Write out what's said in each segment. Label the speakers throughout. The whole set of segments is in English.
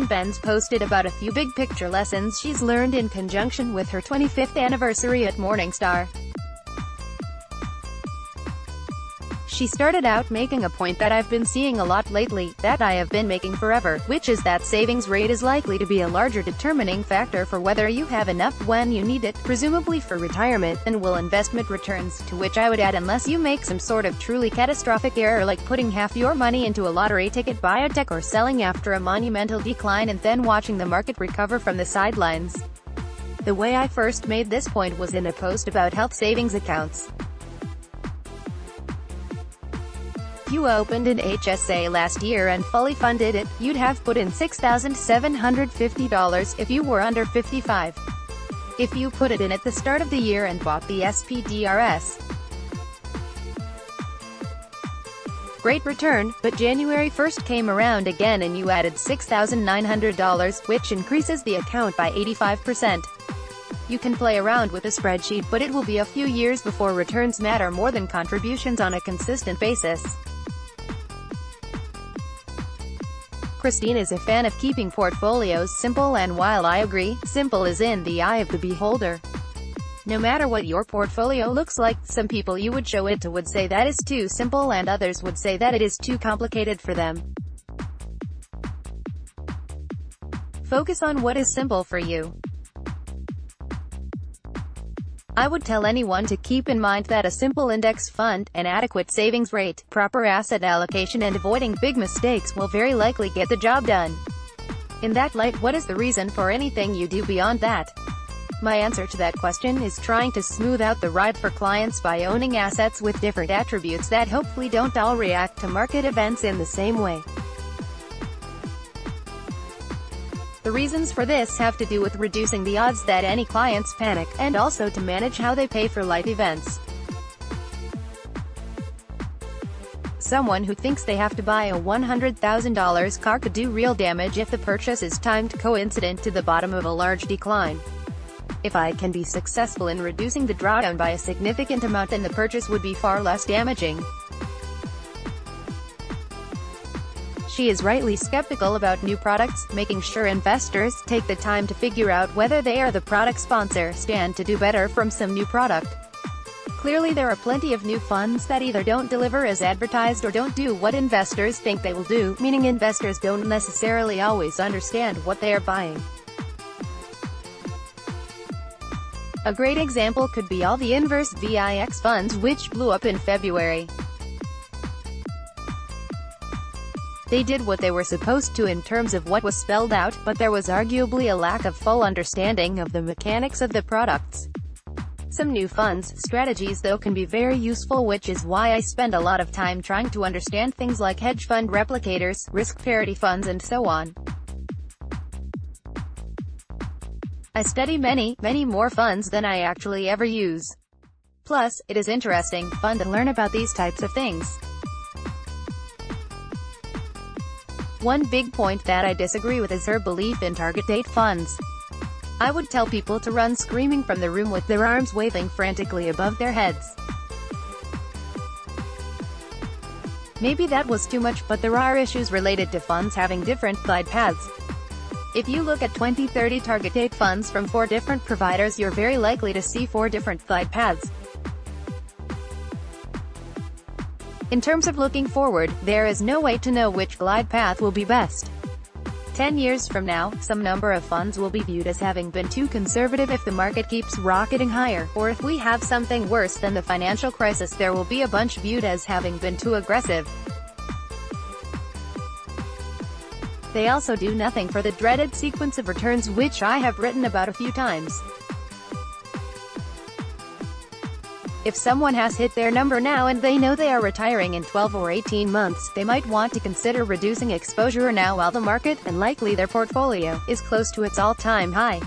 Speaker 1: Benz posted about a few big picture lessons she's learned in conjunction with her 25th anniversary at Morningstar. She started out making a point that I've been seeing a lot lately, that I have been making forever, which is that savings rate is likely to be a larger determining factor for whether you have enough when you need it, presumably for retirement, than will investment returns, to which I would add unless you make some sort of truly catastrophic error like putting half your money into a lottery ticket, biotech, or selling after a monumental decline and then watching the market recover from the sidelines. The way I first made this point was in a post about health savings accounts. If you opened an HSA last year and fully funded it, you'd have put in $6,750 if you were under 55. If you put it in at the start of the year and bought the SPDRS, great return, but January 1st came around again and you added $6,900, which increases the account by 85%. You can play around with a spreadsheet, but it will be a few years before returns matter more than contributions on a consistent basis. Christine is a fan of keeping portfolios simple, and while I agree, simple is in the eye of the beholder. No matter what your portfolio looks like, some people you would show it to would say that is too simple and others would say that it is too complicated for them. Focus on what is simple for you. I would tell anyone to keep in mind that a simple index fund, an adequate savings rate, proper asset allocation, and avoiding big mistakes will very likely get the job done. In that light, what is the reason for anything you do beyond that? My answer to that question is trying to smooth out the ride for clients by owning assets with different attributes that hopefully don't all react to market events in the same way. The reasons for this have to do with reducing the odds that any clients panic, and also to manage how they pay for life events. Someone who thinks they have to buy a $100,000 car could do real damage if the purchase is timed coincident to the bottom of a large decline. If I can be successful in reducing the drawdown by a significant amount, then the purchase would be far less damaging. She is rightly skeptical about new products, making sure investors take the time to figure out whether they are the product sponsor, stand to do better from some new product. Clearly there are plenty of new funds that either don't deliver as advertised or don't do what investors think they will do, meaning investors don't necessarily always understand what they are buying. A great example could be all the inverse VIX funds which blew up in February. They did what they were supposed to in terms of what was spelled out, but there was arguably a lack of full understanding of the mechanics of the products. Some new funds strategies though can be very useful, which is why I spend a lot of time trying to understand things like hedge fund replicators, risk parity funds, and so on. I study many more funds than I actually ever use. Plus, it is fun to learn about these types of things. One big point that I disagree with is her belief in target date funds. I would tell people to run screaming from the room with their arms waving frantically above their heads. Maybe that was too much, but there are issues related to funds having different glide paths. If you look at 20-30 target date funds from 4 different providers, you're very likely to see 4 different glide paths. In terms of looking forward, there is no way to know which glide path will be best. 10 years from now, some number of funds will be viewed as having been too conservative if the market keeps rocketing higher, or if we have something worse than the financial crisis, there will be a bunch viewed as having been too aggressive. They also do nothing for the dreaded sequence of returns which I have written about a few times. If someone has hit their number now and they know they are retiring in 12 or 18 months, they might want to consider reducing exposure now while the market, and likely their portfolio, is close to its all-time high.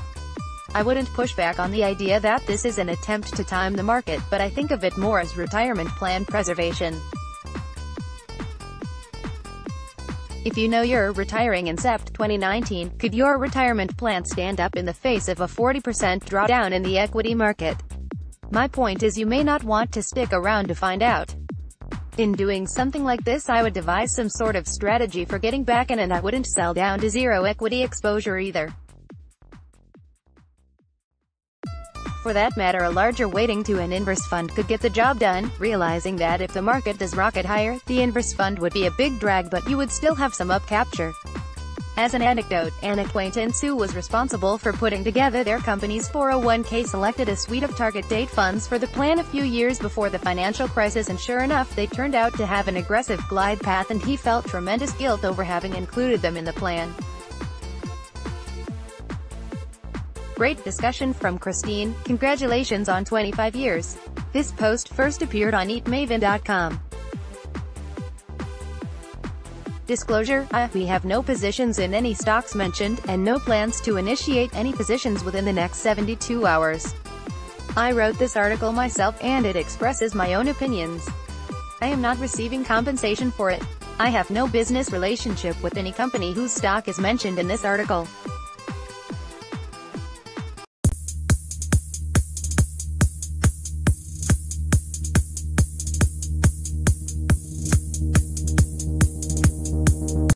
Speaker 1: I wouldn't push back on the idea that this is an attempt to time the market, but I think of it more as retirement plan preservation. If you know you're retiring in Sept 2019, could your retirement plan stand up in the face of a 40% drawdown in the equity market? My point is you may not want to stick around to find out. In doing something like this, I would devise some sort of strategy for getting back in, and I wouldn't sell down to zero equity exposure either. For that matter, a larger weighting to an inverse fund could get the job done, realizing that if the market does rocket higher, the inverse fund would be a big drag, but you would still have some up capture. As an anecdote, an acquaintance who was responsible for putting together their company's 401k selected a suite of target date funds for the plan a few years before the financial crisis, and sure enough, they turned out to have an aggressive glide path, and he felt tremendous guilt over having included them in the plan. Great discussion from Christine. Congratulations on 25 years. This post first appeared on eatmaven.com. Disclosure: we have no positions in any stocks mentioned, and no plans to initiate any positions within the next 72 hours. I wrote this article myself, and it expresses my own opinions. I am not receiving compensation for it. I have no business relationship with any company whose stock is mentioned in this article.